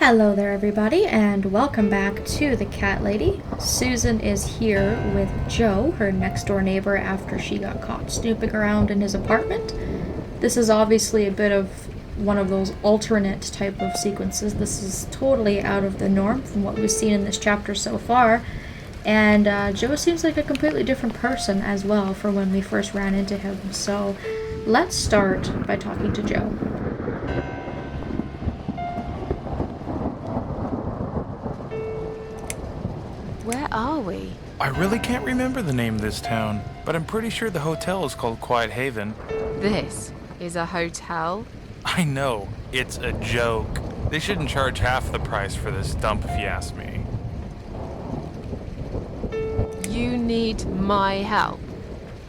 Hello there, everybody, and welcome back to the Cat Lady. Susan is here with Joe, her next door neighbor, after she got caught snooping around in his apartment. This is obviously a bit of one of those alternate type of sequences. This is totally out of the norm from what we've seen in this chapter so far. And Joe seems like a completely different person as well from when we first ran into him. So let's start by talking to Joe. Where are we? I really can't remember the name of this town, but I'm pretty sure the hotel is called Quiet Haven. This is a hotel? I know, it's a joke. They shouldn't charge half the price for this dump if you ask me. You need my help.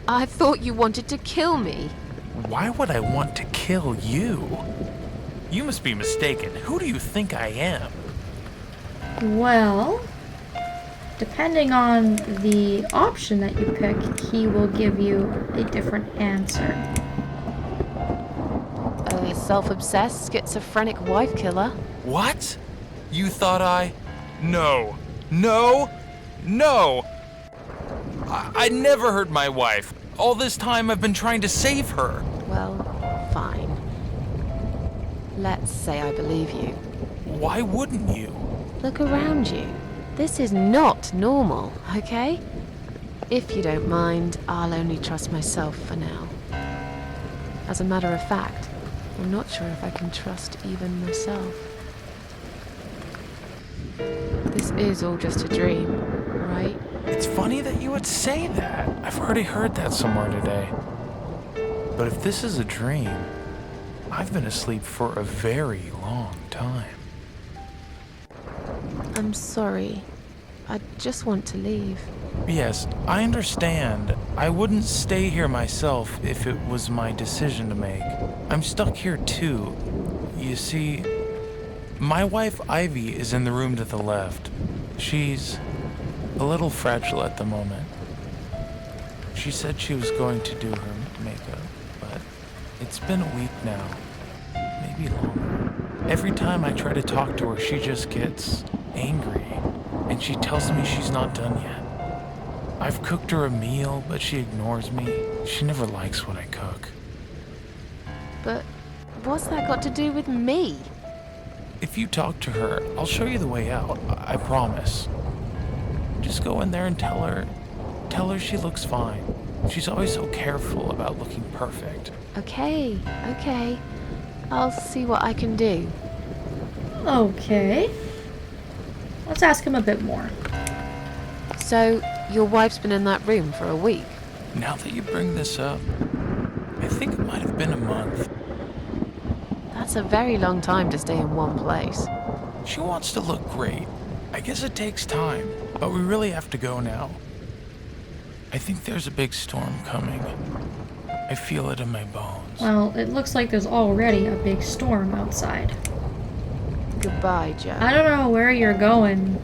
I thought you wanted to kill me. Why would I want to kill you? You must be mistaken. Who do you think I am? Well, depending on the option that you pick, he will give you a different answer. A self-obsessed, schizophrenic wife killer. What? You thought I... No. No! No! I never hurt my wife. All this time I've been trying to save her. Well, fine. Let's say I believe you. Why wouldn't you? Look around you. This is not normal, okay? If you don't mind, I'll only trust myself for now. As a matter of fact, I'm not sure if I can trust even myself. This is all just a dream, right? It's funny that you would say that. I've already heard that somewhere today. But if this is a dream, I've been asleep for a very long time. I'm sorry. I just want to leave. Yes, I understand. I wouldn't stay here myself if it was my decision to make. I'm stuck here too. You see, my wife Ivy is in the room to the left. She's a little fragile at the moment. She said she was going to do her makeup, but it's been a week now. Maybe longer. Every time I try to talk to her, she just gets angry, and she tells me she's not done yet. I've cooked her a meal, but she ignores me. She never likes what I cook. But what's that got to do with me? If you talk to her, I'll show you the way out. I promise. Just go in there and tell her she looks fine. She's always so careful about looking perfect. Okay. I'll see what I can do. Okay. Let's ask him a bit more. So, your wife's been in that room for a week? Now that you bring this up, I think it might have been a month. That's a very long time to stay in one place. She wants to look great. I guess it takes time, but we really have to go now. I think there's a big storm coming. I feel it in my bones. Well, it looks like there's already a big storm outside. Goodbye, Joe. I don't know where you're going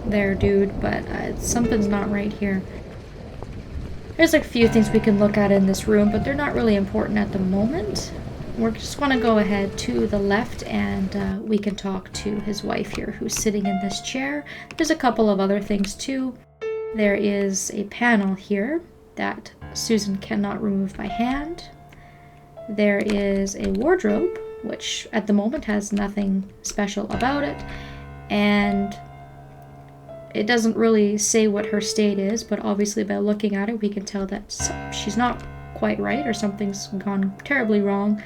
there, dude, but something's not right here. There's a few things we can look at in this room, but they're not really important at the moment. We're just going to go ahead to the left, and we can talk to his wife here, who's sitting in this chair. There's a couple of other things, too. There is a panel here that Susan cannot remove by hand. There is a wardrobe, which at the moment has nothing special about it, and it doesn't really say what her state is, but obviously by looking at it we can tell that she's not quite right or something's gone terribly wrong.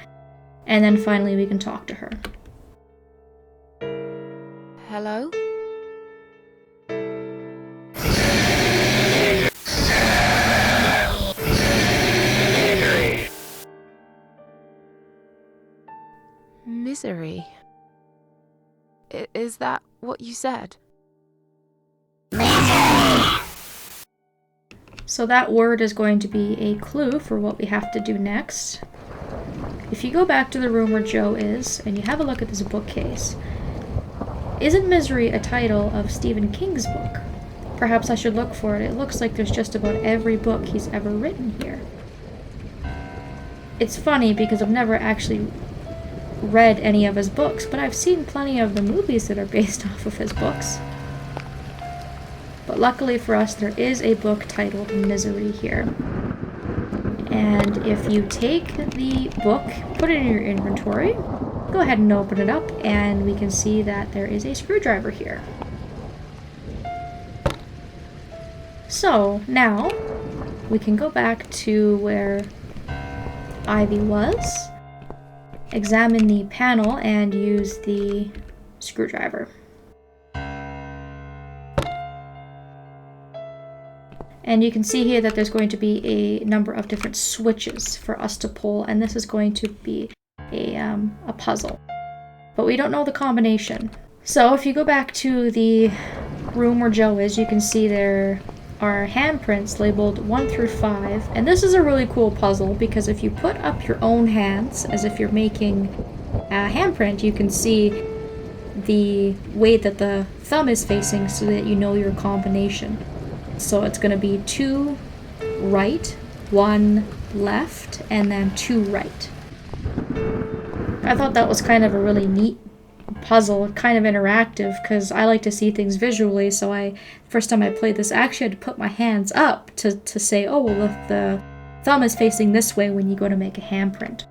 And then finally we can talk to her. Hello? Misery. Is that what you said? So that word is going to be a clue for what we have to do next. If you go back to the room where Joe is, and you have a look at this bookcase, isn't Misery a title of Stephen King's book? Perhaps I should look for it. It looks like there's just about every book he's ever written here. It's funny because I've never actually read any of his books, but I've seen plenty of the movies that are based off of his books. But luckily for us, there is a book titled Misery here. And if you take the book, put it in your inventory, go ahead and open it up, and we can see that there is a screwdriver here. So now we can go back to where Ivy was, examine the panel, and use the screwdriver. And you can see here that there's going to be a number of different switches for us to pull, and this is going to be a puzzle. But we don't know the combination. So if you go back to the room where Joe is, you can see there are handprints labeled 1 through 5. And this is a really cool puzzle because if you put up your own hands, as if you're making a handprint, you can see the way that the thumb is facing so that you know your combination. So it's going to be 2 right, 1 left, and then 2 right. I thought that was kind of a really neat puzzle, kind of interactive, because I like to see things visually, so first time I played this, I actually had to put my hands up to say, oh, well, if the thumb is facing this way when you go to make a handprint.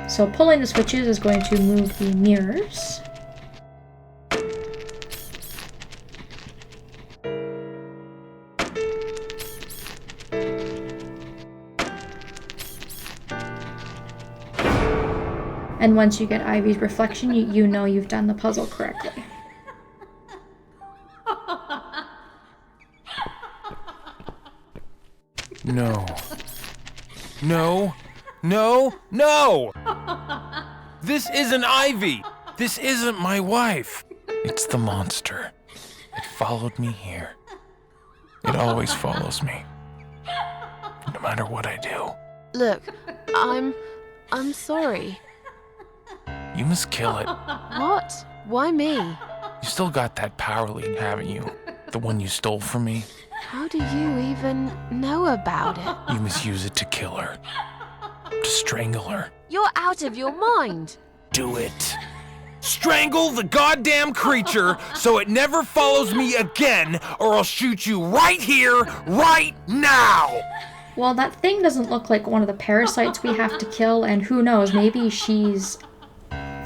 So pulling the switches is going to move the mirrors. And once you get Ivy's reflection, you know you've done the puzzle correctly. No. No. No. No! This isn't Ivy! This isn't my wife! It's the monster. It followed me here. It always follows me. No matter what I do. Look, I'm sorry. You must kill it. What? Why me? You still got that power lead, haven't you? The one you stole from me? How do you even know about it? You must use it to kill her. To strangle her. You're out of your mind. Do it. Strangle the goddamn creature so it never follows me again, or I'll shoot you right here, right now! Well, that thing doesn't look like one of the parasites we have to kill, and who knows, maybe she's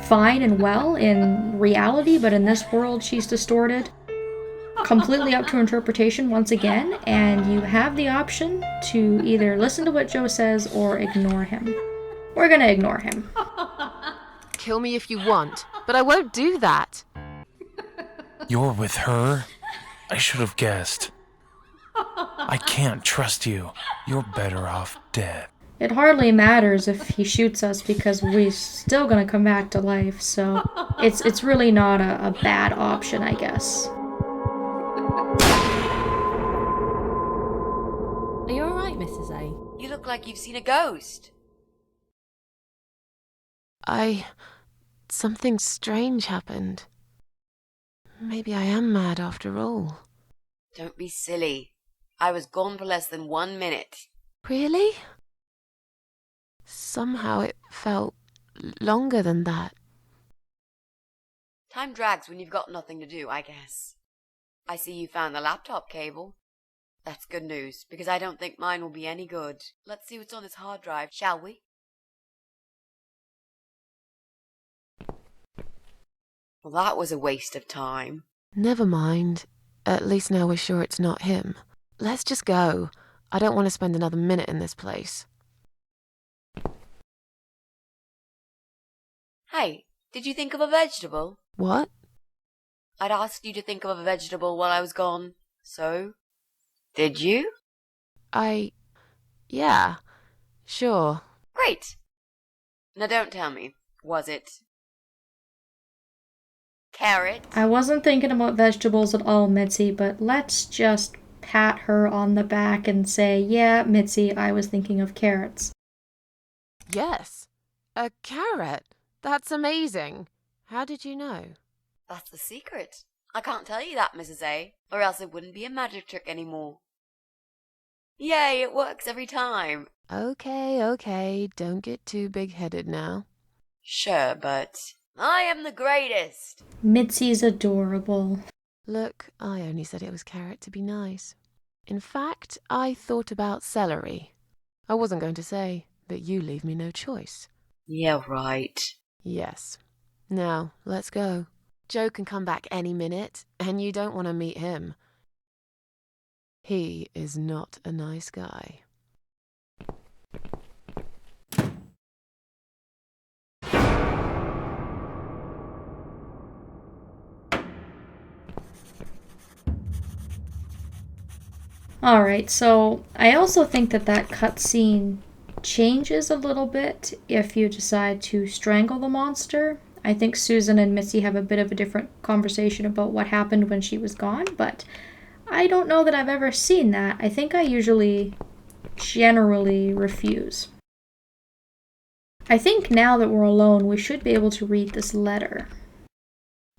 fine and well in reality, but in this world she's distorted. Completely up to interpretation once again, and you have the option to either listen to what Joe says or ignore him. We're gonna ignore him. Kill me if you want, but I won't do that. You're with her? I should have guessed. I can't trust you. You're better off dead. It hardly matters if he shoots us because we're still gonna come back to life, so it's really not a bad option, I guess. Are you alright, Mrs. A? You look like you've seen a ghost. Something strange happened. Maybe I am mad after all. Don't be silly. I was gone for less than 1 minute. Really? Somehow it felt longer than that. Time drags when you've got nothing to do, I guess. I see you found the laptop cable. That's good news, because I don't think mine will be any good. Let's see what's on this hard drive, shall we? Well, that was a waste of time. Never mind. At least now we're sure it's not him. Let's just go. I don't want to spend another minute in this place. Hey, did you think of a vegetable? What? I'd asked you to think of a vegetable while I was gone. So, did you? Yeah, sure. Great. Now don't tell me, was it carrot? I wasn't thinking about vegetables at all, Mitzi, but let's just pat her on the back and say, yeah, Mitzi, I was thinking of carrots. Yes. A carrot. That's amazing. How did you know? That's the secret. I can't tell you that, Mrs. A, or else it wouldn't be a magic trick anymore. Yay, it works every time. Okay, don't get too big-headed now. Sure, but I am the greatest. Mitzi's adorable. Look, I only said it was carrot to be nice. In fact, I thought about celery. I wasn't going to say, but you leave me no choice. Yeah, right. Yes. Now, let's go. Joe can come back any minute, and you don't want to meet him. He is not a nice guy. Alright, so I also think that that cutscene changes a little bit if you decide to strangle the monster. I think Susan and Missy have a bit of a different conversation about what happened when she was gone, but I don't know that I've ever seen that. I think I usually generally refuse. I think now that we're alone, we should be able to read this letter.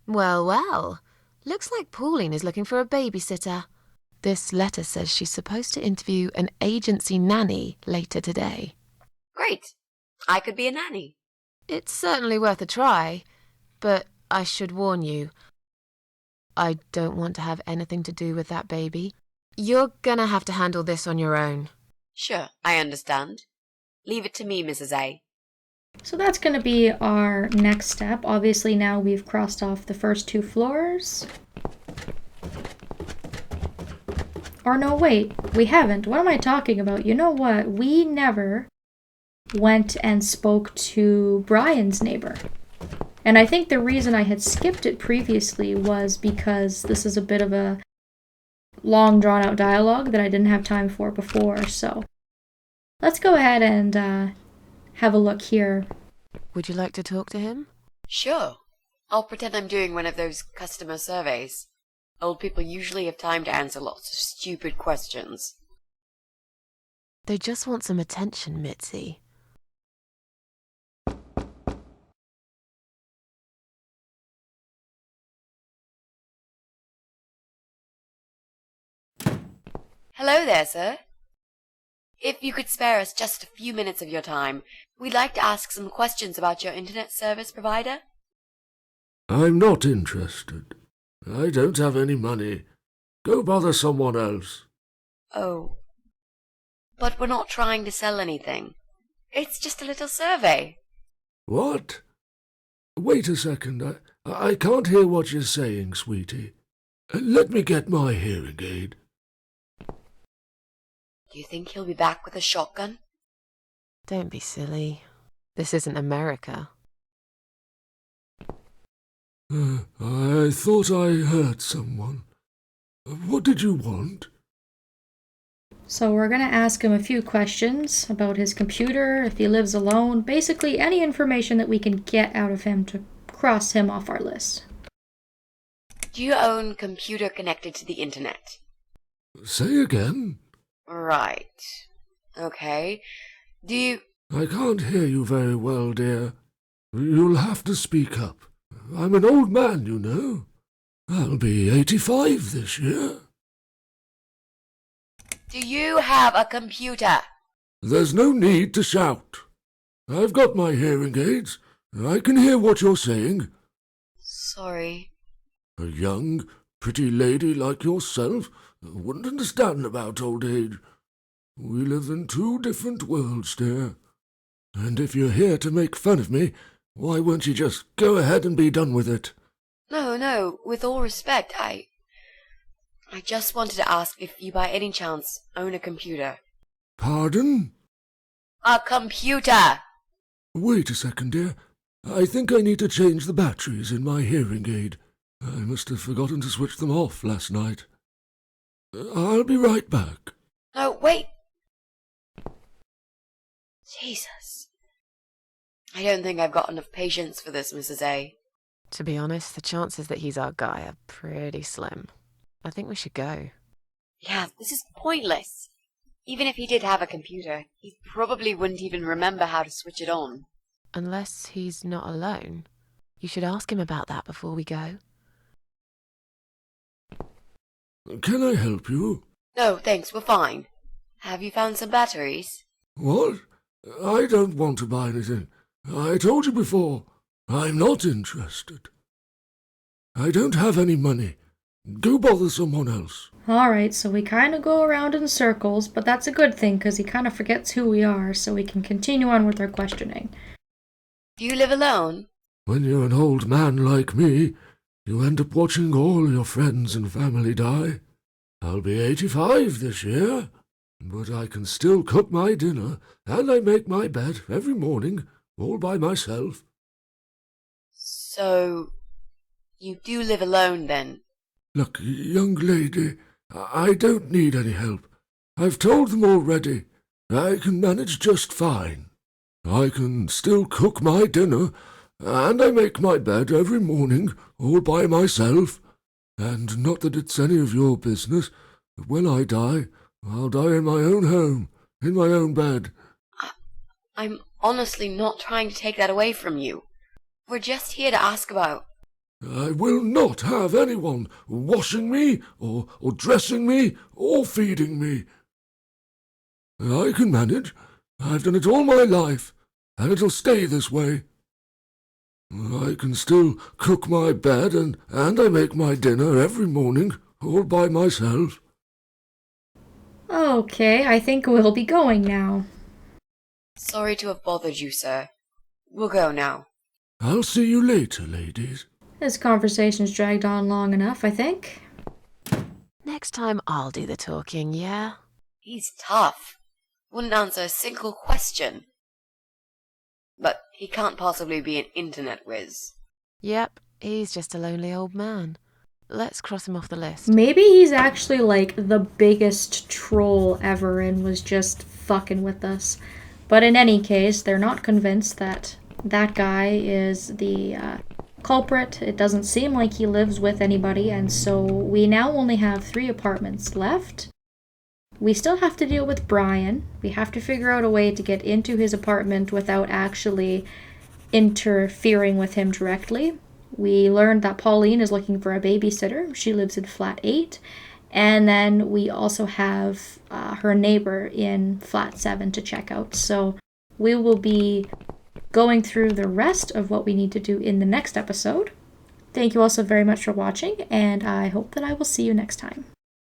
Well. Looks like Pauline is looking for a babysitter. This letter says she's supposed to interview an agency nanny later today. Great. I could be a nanny. It's certainly worth a try, but I should warn you, I don't want to have anything to do with that baby. You're gonna have to handle this on your own. Sure, I understand. Leave it to me, Mrs. A. So that's going to be our next step. Obviously now we've crossed off the first 2 floors. Or no, wait, we haven't. What am I talking about? You know what? We never went and spoke to Brian's neighbor. And I think the reason I had skipped it previously was because this is a bit of a long drawn out dialogue that I didn't have time for before. So let's go ahead and have a look here. Would you like to talk to him? Sure. I'll pretend I'm doing one of those customer surveys. Old people usually have time to answer lots of stupid questions. They just want some attention, Mitzi. Hello there, sir. If you could spare us just a few minutes of your time, we'd like to ask some questions about your internet service provider. I'm not interested. I don't have any money. Go bother someone else. Oh. But we're not trying to sell anything. It's just a little survey. What? Wait a second. I can't hear what you're saying, sweetie. Let me get my hearing aid. Do you think he'll be back with a shotgun? Don't be silly. This isn't America. I thought I heard someone. What did you want? So we're going to ask him a few questions about his computer, if he lives alone, basically any information that we can get out of him to cross him off our list. Do you own computer connected to the internet? Say again? Right. Okay. Do you... I can't hear you very well, dear. You'll have to speak up. I'm an old man, you know. I'll be 85 this year. Do you have a computer? There's no need to shout. I've got my hearing aids. I can hear what you're saying. Sorry. A young, pretty lady like yourself wouldn't understand about old age. We live in 2 different worlds, dear. And if you're here to make fun of me, why won't you just go ahead and be done with it? No, with all respect, I just wanted to ask if you by any chance own a computer. Pardon? A computer! Wait a second, dear. I think I need to change the batteries in my hearing aid. I must have forgotten to switch them off last night. I'll be right back. No, wait! Jesus. I don't think I've got enough patience for this, Mrs. A. To be honest, the chances that he's our guy are pretty slim. I think we should go. Yeah, this is pointless. Even if he did have a computer, he probably wouldn't even remember how to switch it on. Unless he's not alone. You should ask him about that before we go. Can I help you? No, thanks, we're fine. Have you found some batteries? What? I don't want to buy anything. I told you before, I'm not interested. I don't have any money. Go bother someone else. Alright, so we kind of go around in circles, but that's a good thing because he kind of forgets who we are, so we can continue on with our questioning. Do you live alone? When you're an old man like me, you end up watching all your friends and family die. I'll be 85 this year, but I can still cook my dinner, and I make my bed every morning, all by myself. So, you do live alone then? Look, young lady, I don't need any help. I've told them already. I can manage just fine. I can still cook my dinner, and I make my bed every morning, all by myself. And not that it's any of your business, but when I die, I'll die in my own home, in my own bed. I'm honestly not trying to take that away from you. We're just here to ask about... I will not have anyone washing me, or dressing me, or feeding me. I can manage. I've done it all my life, and it'll stay this way. I can still cook my bed, and I make my dinner every morning, all by myself. Okay, I think we'll be going now. Sorry to have bothered you, sir. We'll go now. I'll see you later, ladies. This conversation's dragged on long enough, I think. Next time I'll do the talking, yeah? He's tough. Wouldn't answer a single question. But he can't possibly be an internet whiz. Yep, he's just a lonely old man. Let's cross him off the list. Maybe he's actually like the biggest troll ever and was just fucking with us. But in any case, they're not convinced that that guy is the culprit. It doesn't seem like he lives with anybody, and so we now only have 3 apartments left. We still have to deal with Brian. We have to figure out a way to get into his apartment without actually interfering with him directly. We learned that Pauline is looking for a babysitter. She lives in flat 8. And then we also have her neighbor in flat 7 to check out. So we will be going through the rest of what we need to do in the next episode. Thank you all so very much for watching, and I hope that I will see you next time.